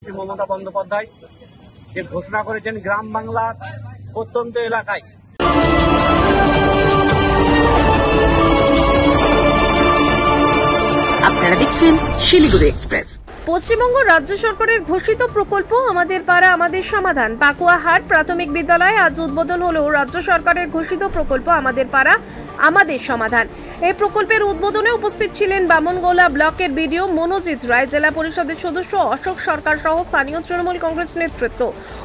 মুখ্যমন্ত্রী মমতা বন্দ্যোপাধ্যায় যে ঘোষণা করেছেন গ্রাম বাংলার প্রত্যন্ত এলাকায় আপনারা দেখছেন শিলিগুড়ি এক্সপ্রেস। পশ্চিমবঙ্গ রাজ্য সরকারের ঘোষিত প্রকল্প আমাদের পাড়া আমাদের সমাধান পাকুয়াহাট প্রাথমিক বিদ্যালয়ে আজ উদ্বোধন হলো রাজ্য সরকারের ঘোষিত প্রকল্প আমাদের পাড়া আমাদের সমাধান। এই প্রকল্পের উদ্বোধনে উপস্থিত ছিলেন বামনগোলা ব্লকের বিডিও মনোজিৎ রায়, জেলা পরিষদের সদস্য অশোক সরকার সহ স্থানীয় তৃণমূল কংগ্রেস নেতৃত্ব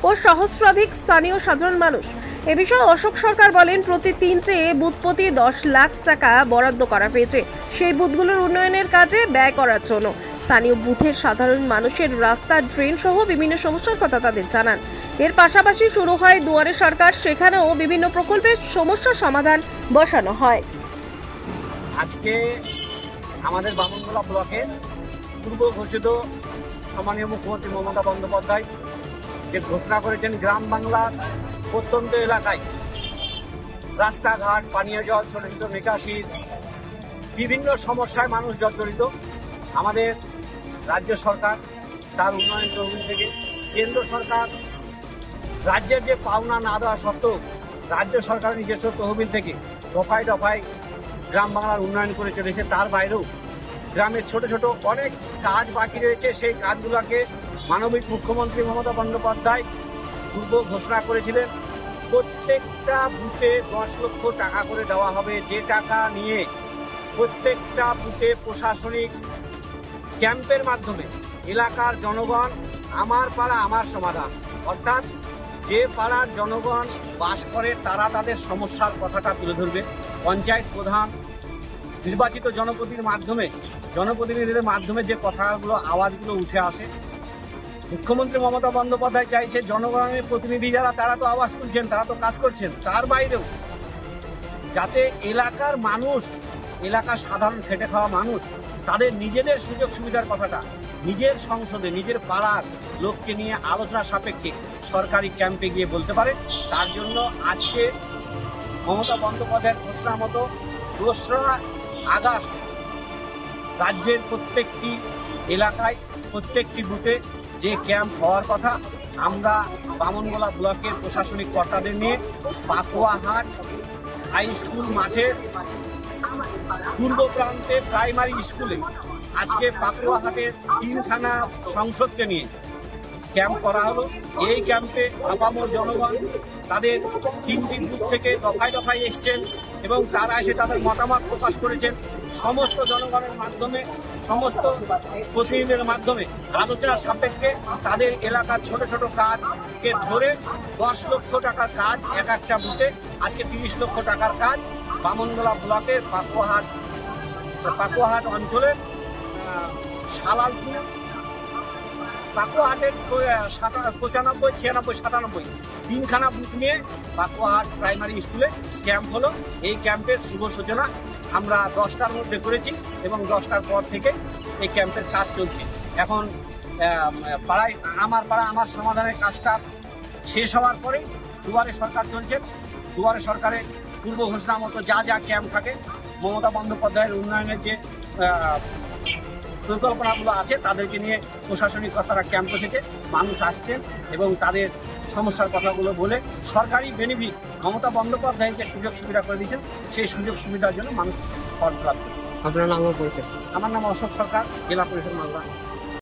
ও সহস্রাধিক স্থানীয় সাধারণ মানুষ। এ বিষয়ে অশোক সরকার বলেন, প্রতি 3 বুথ প্রতি 10 লাখ টাকা বরাদ্দ করা হয়েছে সেই বুথগুলোর উন্নয়নের কাজে ব্যয় করার জন্য। স্থানীয় বুথের সাধারণ মানুষের রাস্তা, ড্রেন সহ বিভিন্ন সমস্যার কথা তাদের জানান। এর পাশাপাশি শুরু হয় দুয়ারে সরকার, সেখানেও বিভিন্ন প্রকল্পের সমস্যা সমাধান বসানো হয়। আজকে আমাদের বামনগোলা ব্লকের পূর্ব ঘোষিত সম্মানীয় মুখ্যমন্ত্রী মমতা বন্দ্যোপাধ্যায় যে ঘোষণা করেছেন গ্রাম বাংলার প্রত্যন্ত এলাকায় রাস্তাঘাট, পানীয় জল, ছোট ছোট নিকাশির বিভিন্ন সমস্যায় মানুষ জর্জরিত। আমাদের রাজ্য সরকার তার উন্নয়ন তহবিল থেকে, কেন্দ্র সরকার রাজ্যের যে পাওনা না দেওয়া সত্ত্বেও রাজ্য সরকারের নিজস্ব তহবিল থেকে দফায় দফায় গ্রাম বাংলার উন্নয়ন করে চলেছে। তার বাইরেও গ্রামের ছোট ছোট অনেক কাজ বাকি রয়েছে, সেই কাজগুলোকে মানবিক মুখ্যমন্ত্রী মমতা বন্দ্যোপাধ্যায় পূর্ব ঘোষণা করেছিলেন। প্রত্যেকটা বুথে 10 লক্ষ টাকা করে দেওয়া হবে, যে টাকা নিয়ে প্রত্যেকটা বুথে প্রশাসনিক ক্যাম্পের মাধ্যমে এলাকার জনগণ আমার পাড়া আমার সমাধান, অর্থাৎ যে পাড়ার জনগণ বাস করে তারা তাদের সমস্যার কথাটা তুলে ধরবে। পঞ্চায়েত প্রধান নির্বাচিত জনপ্রতিনিধিদের মাধ্যমে যে কথাগুলো, আওয়াজগুলো উঠে আসে, মুখ্যমন্ত্রী মমতা বন্দ্যোপাধ্যায় চাইছে জনগণের প্রতিনিধি যারা তারা তো আওয়াজ তুলছেন, তারা তো কাজ করছেন, তার বাইরেও যাতে এলাকার মানুষ, এলাকার সাধারণ খেটে খাওয়া মানুষ তাদের নিজেদের সুযোগ সুবিধার কথাটা নিজের সংসদে নিজের পাড়ার লোককে নিয়ে আলোচনা সাপেক্ষে সরকারি ক্যাম্পে গিয়ে বলতে পারে। তার জন্য আজকে মমতা বন্দ্যোপাধ্যায়ের ঘোষণা মতো 2রা আগস্ট রাজ্যের প্রত্যেকটি এলাকায় প্রত্যেকটি বুথে যে ক্যাম্প হওয়ার কথা, আমরা বামনগোলা ব্লকের প্রশাসনিক কর্তাদের নিয়ে পাকুয়াহাট হাই স্কুল মাঠের পূর্ব প্রান্তে প্রাইমারি স্কুলে আজকে পাকুয়াহাটের 3খানা সংসদকে নিয়ে ক্যাম্প করা হলো। এই ক্যাম্পে আপামর জনগণ তাদের 3টি বুথ থেকে দফায় দফায় এসছেন এবং তারা এসে তাদের মতামত প্রকাশ করেছেন। সমস্ত জনগণের মাধ্যমে, সমস্ত প্রতিনিধিদের মাধ্যমে আলোচনার সাপেক্ষে তাদের এলাকার ছোট ছোট কাজকে ধরে 10 লক্ষ টাকার কাজ একটা বুথে, আজকে 30 লক্ষ টাকার কাজ বামনগোলা ব্লকের পাকুয়াহাট অঞ্চলের শালালপুর, পাকুয়াহাটের 95, 96, 97 3খানা বুথ নিয়ে পাকুয়াহাট প্রাইমারি স্কুলে ক্যাম্প হলো। এই ক্যাম্পের শুভ সূচনা আমরা 10টার মধ্যে করেছি এবং 10টার পর থেকে এই ক্যাম্পের কাজ চলছে। এখন পাড়ায় আমার পাড়া আমার সমাধানের কাজটা শেষ হওয়ার পরেই দুয়ারে সরকার চলছে। দুয়ারে সরকারের পূর্ব ঘোষণা মতো যা যা ক্যাম্প থাকে, মমতা বন্দ্যোপাধ্যায়ের উন্নয়নের যে পরিকল্পনাগুলো আছে তাদেরকে নিয়ে প্রশাসনিক কর্তারা ক্যাম্প বসেছে, মানুষ আসছেন এবং তাদের সমস্যার কথাগুলো বলে সরকারি বেনিফিট মমতা বন্দ্যোপাধ্যায় যে সুযোগ সুবিধা করে দিয়েছেন সেই সুযোগ সুবিধার জন্য মানুষ ফর্ম ফিল আপ করছে। আপনার নাম ও পরিচয়? আমার নাম অশোক সরকার, জেলা পরিষদ মালদা।